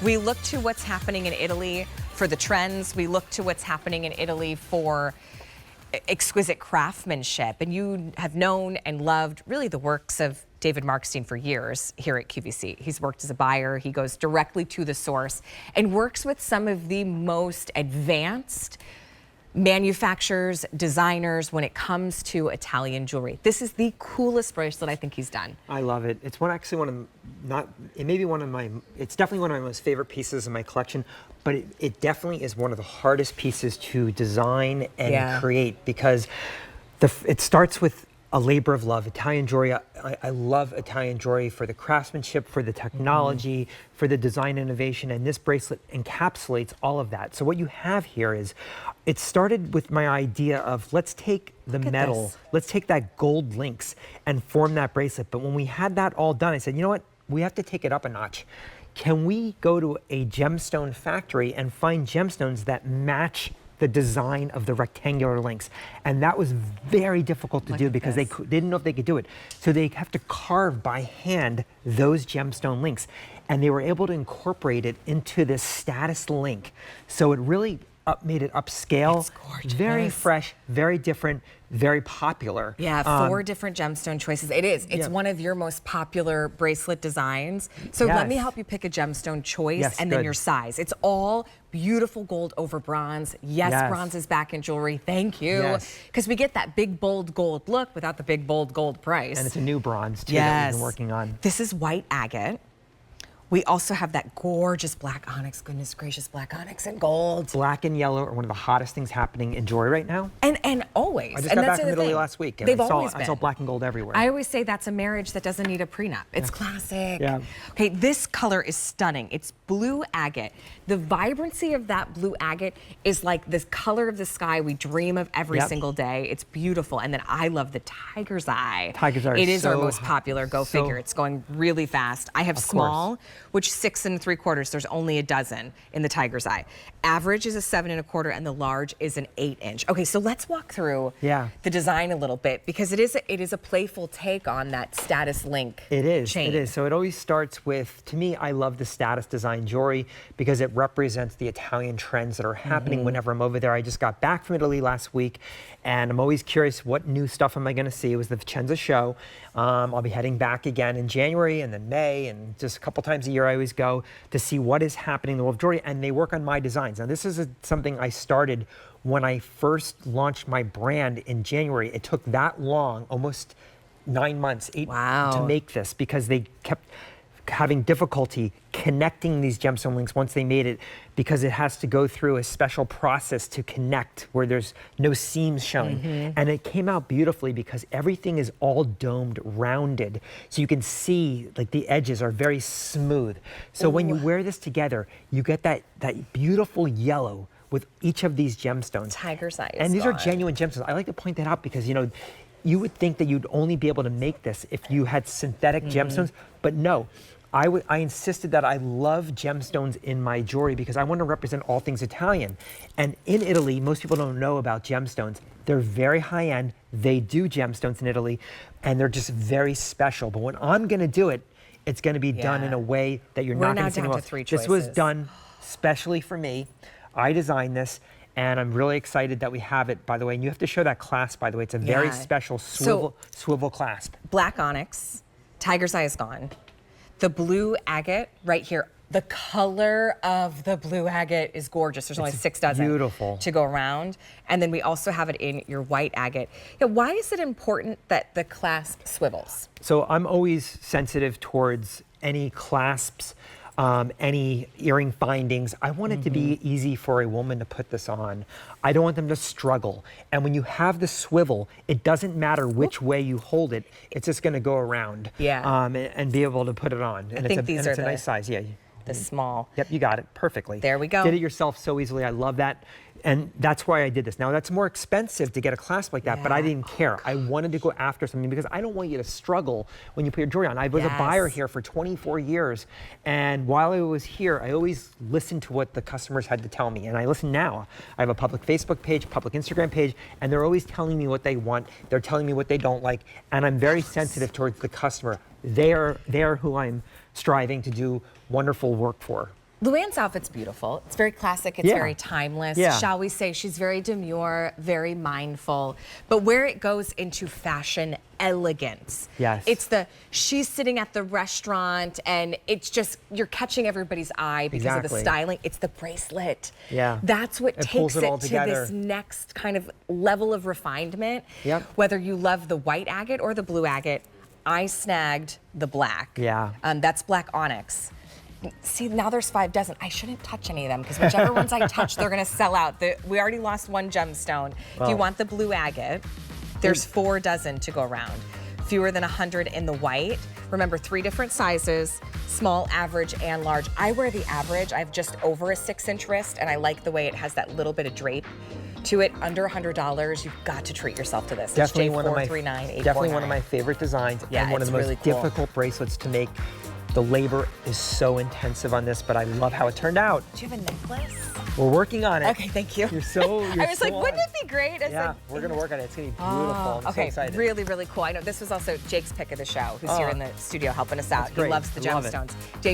We look to what's happening in Italy for the trends. We look to what's happening in Italy for exquisite craftsmanship. And you have known and loved really the works of David Markstein for years here at QVC. He's worked as a buyer. He goes directly to the source and works with some of the most advanced manufacturers, designers when it comes to Italian jewelry. This is the coolest bracelet I think he's done. I love it. It's it's definitely one of my most favorite pieces in my collection, but it definitely is one of the hardest pieces to design and create because it starts with a labor of love. Italian jewelry, I love Italian jewelry for the craftsmanship, for the technology, for the design innovation, and this bracelet encapsulates all of that. So what you have here is, it started with my idea of let's take the metal, let's take that gold links and form that bracelet. But when we had that all done, I said, you know what? We have to take it up a notch. Can we go to a gemstone factory and find gemstones that match the design of the rectangular links? And that was very difficult to do because they didn't know if they could do it. So they have to carve by hand those gemstone links. And they were able to incorporate it into this status link. So it really made it upscale. It's gorgeous. Very fresh, very different, very popular. Yeah, 4 different gemstone choices. It is. It's one of your most popular bracelet designs. So let me help you pick a gemstone choice and then your size. It's all beautiful gold over bronze. Yes, bronze is back in jewelry. Thank you. Because we get that big, bold gold look without the big, bold gold price. And it's a new bronze, too, that we've been working on. This is white agate. We also have that gorgeous black onyx, goodness gracious, black onyx and gold. Black and yellow are one of the hottest things happening in jewelry right now. And always. I just got back from Italy last week, and I saw black and gold everywhere. I always say that's a marriage that doesn't need a prenup. It's classic. Okay, this color is stunning. It's blue agate. The vibrancy of that blue agate is like this color of the sky we dream of every single day. It's beautiful. And then I love the tiger's eye. Tiger's eye. It is our most popular. Go figure. It's going really fast. I have small, which 6 3/4. There's only a dozen in the tiger's eye. Average is a 7 1/4, and the large is an 8 inch. Okay, so let's walk through the design a little bit because it is a playful take on that status link. It is. Chain. It is. So it always starts with, to me, I love the status design jewelry because it represents the Italian trends that are happening whenever I'm over there. I just got back from Italy last week, and I'm always curious, what new stuff am I going to see? It was the Vicenza show. I'll be heading back again in January and then May, and just a couple times a year I always go to see what is happening in the world of jewelry, and they work on my designs. Now, this is something I started when I first launched my brand in January. It took that long, almost 9 months, 8 to make this, because they kept having difficulty connecting these gemstone links once they made it, because it has to go through a special process to connect where there's no seams showing. And it came out beautifully because everything is all domed, rounded. So you can see like the edges are very smooth. So when you wear this together, you get that beautiful yellow with each of these gemstones. Tiger's eye. And these are genuine gemstones. I like to point that out because, you know, you would think that you'd only be able to make this if you had synthetic gemstones, but no. I insisted that I love gemstones in my jewelry because I want to represent all things Italian. And in Italy, most people don't know about gemstones. They're very high end. They do gemstones in Italy, and they're just very special. But when I'm going to do it, it's going to be done in a way that you're not going to see anywhere else. This was done specially for me. I designed this. And I'm really excited that we have it, by the way. And you have to show that clasp, by the way. It's a very special swivel clasp. Black onyx, tiger's eye is gone. The blue agate right here, the color of the blue agate is gorgeous. There's only 6 dozen to go around. And then we also have it in your white agate. Yeah, why is it important that the clasp swivels? So I'm always sensitive towards any clasps, any earring findings. I want it to be easy for a woman to put this on. I don't want them to struggle. And when you have the swivel, it doesn't matter which way you hold it. It's just going to go around and be able to put it on. And it's a nice size. Yeah. The small. Yep, you got it perfectly. There we go. Did it yourself so easily. I love that. And that's why I did this. Now, that's more expensive to get a clasp like that, but I didn't care. I wanted to go after something because I don't want you to struggle when you put your jewelry on. I was a buyer here for 24 years, and while I was here, I always listened to what the customers had to tell me, and I listen now. I have a public Facebook page, public Instagram page, and they're always telling me what they want. They're telling me what they don't like, and I'm very sensitive towards the customer. They are who I'm striving to do wonderful work for. Luann's outfit's beautiful. It's very classic. It's Yeah. very timeless. Yeah. Shall we say she's very demure, very mindful. But where it goes into fashion elegance. Yes. It's she's sitting at the restaurant and it's just, you're catching everybody's eye because of the Exactly. styling. It's the bracelet. Yeah. That's what It pulls takes it all it to together. this next kind of level of refinement. Yep. Whether you love the white agate or the blue agate, I snagged the black. Yeah. That's black onyx. See, now there's 5 dozen. I shouldn't touch any of them because whichever ones I touch, they're gonna sell out. We already lost 1 gemstone. If you want the blue agate, there's 4 dozen to go around. Fewer than 100 in the white. Remember, 3 different sizes, small, average, and large. I wear the average. I have just over a 6-inch wrist, and I like the way it has that little bit of drape to it. Under $100, you've got to treat yourself to this. Definitely it's one of my J439849. one of my favorite designs, Yeah, and one of it's the most really cool. difficult bracelets to make. The labor is so intensive on this, but I love how it turned out. Do you have a necklace? We're working on it. Okay, thank you. You're so. I was like, wouldn't it be great? I Yeah, said, we're gonna work on it. It's gonna be beautiful. I'm so okay, excited. really, really cool. I know this was also Jake's pick of the show, who's here in the studio helping us out. He great. loves the I love it. gemstones. Dave,